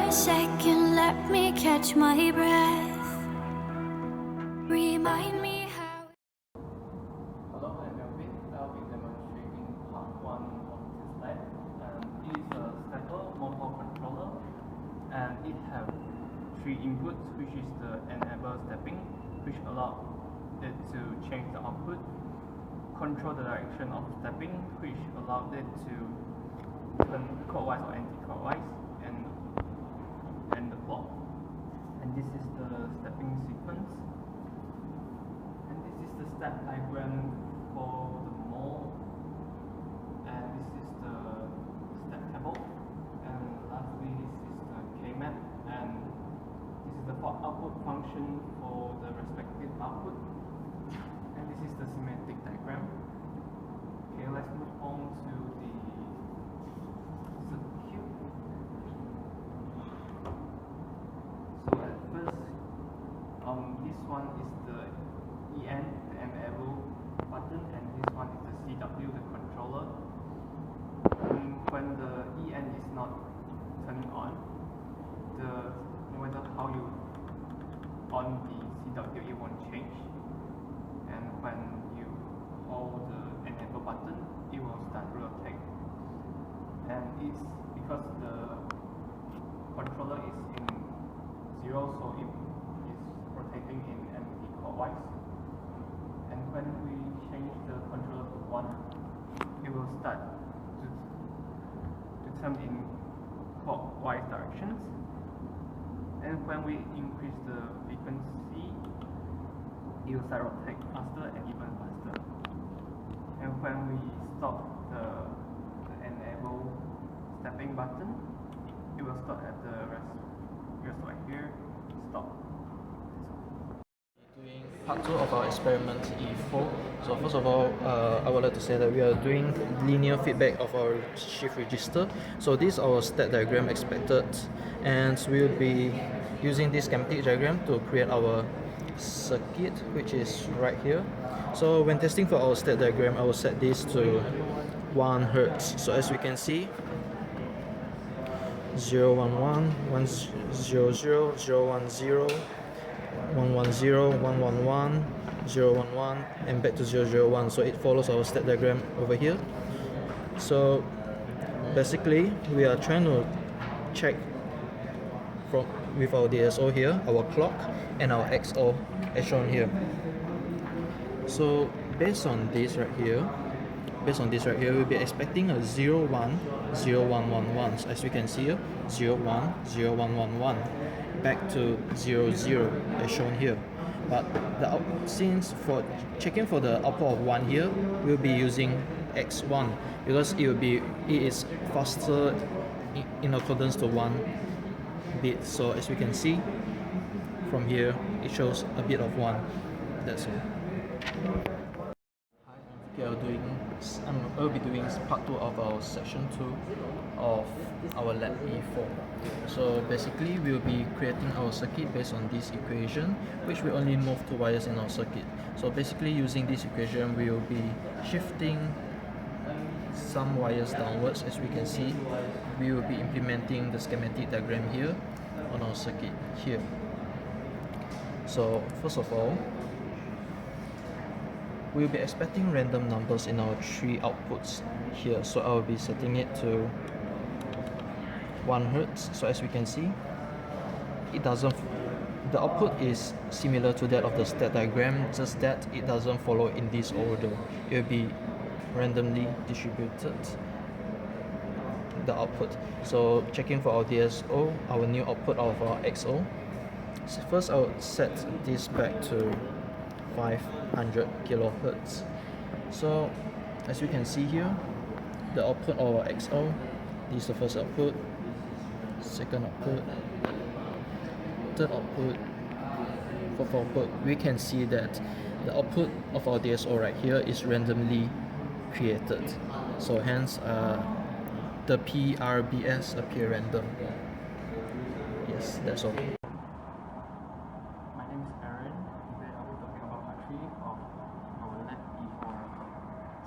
a second, let me catch my breath. Remind me how. Hello, I'm Melvin. I'll be demonstrating part 1 of this lab. It is a stepper motor controller, and it has 3 inputs, which is the enable stepping, which allows it to change the output, control the direction of stepping, which allows it to turn clockwise or anti-clockwise, and the clock. And this is the stepping sequence. And this is the step diagram for the mode. And this is the step table. And lastly, this is the K-map. And this is the output function for the respective output. And this is the schematic diagram. Okay, let's move on to the circuit. So at first, this one is the EN, the enable button, and this one is the CW, the controller. When the EN is not turning on, no matter how you on the CW, it won't change. And when you hold the enable button, it will start rotate. And it's because the controller is in 0, so it is rotating in anti-clockwise. And when we change the controller to 1, it will start to turn in clockwise directions. And when we increase the frequency, it will start rotate faster and even faster. And when we stop the enable stepping button, it will stop at the rest right here. Stop. Doing part 2 of our experiment E4. So first of all, I would like to say that we are doing linear feedback of our shift register. So this is our state diagram expected, and we will be using this schematic diagram to create our circuit, which is right here. So when testing for our state diagram, I will set this to 1 Hertz. So as we can see, 011, 100, 010, 110, 111, 011, and back to 001. So it follows our state diagram over here. So basically, we are trying to check with our DSO here, our clock, and our XO as shown here. So based on this right here, we'll be expecting a 01, 0111. So as we can see here, 01, 0111, back to 00 as shown here. But since for checking for the output of 1 here, we'll be using X1 because it is faster in accordance to 1 bit. So as we can see from here, it shows a bit of 1. That's all. I'll be doing part 2 of our section 2 of our lab E4. So basically, we'll be creating our circuit based on this equation, which will only move 2 wires in our circuit. So basically, using this equation, we will be shifting some wires downwards. As we can see, we will be implementing the schematic diagram here on our circuit here. So first of all, we'll be expecting random numbers in our 3 outputs here. So I'll be setting it to 1 Hertz. So as we can see, the output is similar to that of the state diagram, just that it doesn't follow in this order. It will be randomly distributed, the output. So checking for our DSO, our new output of our XO. So first I'll set this back to 500 kilohertz. So as you can see here, the output of our XO, this is the first output, second output, third output, fourth output. We can see that the output of our DSO right here is randomly created. So hence the PRBS appear random. Yes, that's all. My name is Aaron. Today I'll be talking about part 3 of our lab E4.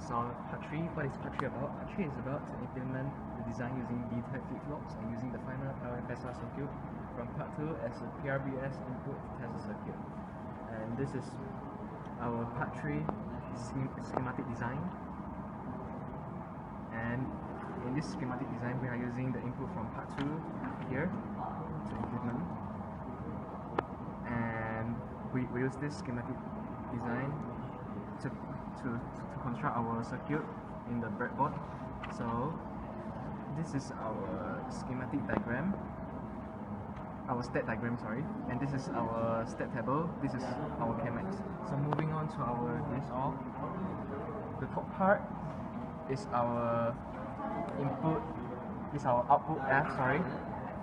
So part Part 3. What is Part 3 about? Part 3 is about to implement the design using D-type flip-flops and using the final LFSR circuit from Part 2 as a PRBS input test circuit. And this is our Part 3 schematic design. And in this schematic design, we are using the input from Part 2 here to implement. And we use this schematic design to construct our circuit in the breadboard. So this is our schematic diagram, our state diagram, sorry, and this is our step table. This is our KMax. So moving on to our list-all, the top part is our input, is our output F, sorry,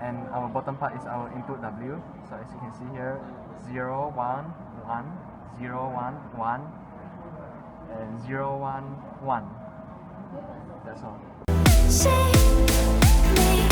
and our bottom part is our input W. So as you can see here, 0, 1, 1, 0, 1, 1, and 0, 1, 1. That's all. Save me.